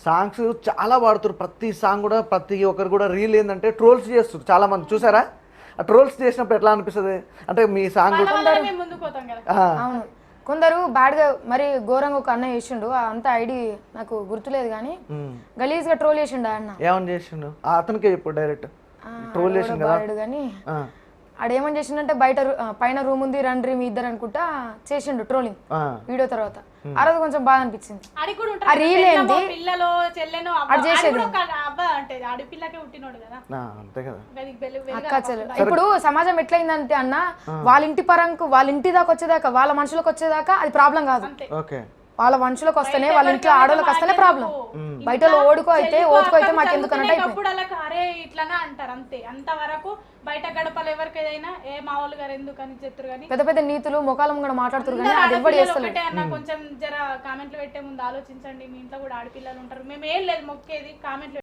Songs చాలా పాడుతారు, ప్రతి సాంగ్ కూడా ప్రతి ఒక్కరు కూడా రీల్ ఏంటంటే ట్రోల్స్ చేస్తారు చాలా మంది, చూసారా? ఆ ట్రోల్స్ చేసినప్పుడు ఎట్లా అనిపిస్తుంది అంటే మీ సాంగ్ అవును, కొందరు బ్యాడ్గా మరి ఘోరంగా ఒక అన్న చేసిండు, అంత ఐడి నాకు గుర్తులేదు కానీ గలీజ్గా ట్రోల్ చేసిండు ఆ అన్న. ఏమని చేసిండు అతనికే చెప్పు డైరెక్ట్ ట్రోల్ చేసిండు కదా కానీ ఆడేమని చేసిండంటే బయట పైన రూమ్ ఉంది రండి మీ ఇద్దరు అనుకుంటా చేసిండు ట్రోలింగ్ వీడియో తర్వాత. ఆ రోజు కొంచెం బాగా అనిపించింది. ఆ రీల్ ఏంటి అక్క చెల్లెలు. ఇప్పుడు సమాజం ఎట్లయిందంటే అన్న వాళ్ళ ఇంటి పరంకు వాళ్ళ ఇంటి దాకా వచ్చేదాకా వాళ్ళ మనుషులకు వచ్చేదాకా అది ప్రాబ్లం కాదు, వాళ్ళ మనుషులకు వస్తేనే వాళ్ళ ఇంట్లో ఆడోళ్ళకి వస్తేనే ప్రాబ్లం. బయట ఓడుకో అయితే మాకెందుకు అన్నట్టు అరే ఇట్లానే అంటారు అంతే. అంతవరకు బయట గడపలు ఎవరికైనా ఏ మా వాళ్ళు గారు ఎందుకు అని చెప్తారు కానీ పెద్ద పెద్ద నీతులు మొకాలం కూడా మాట్లాడుతారు కానీ అది ఎవరు చేస్తలేదు అన్న. కొంచెం జర కామెంట్లు పెట్టే ముందు ఆలోచించండి, మీ ఇంట్లో కూడా ఆడపిల్లలు ఉంటారు. మేము ఏం లేదు మొక్కేది కామెంట్లు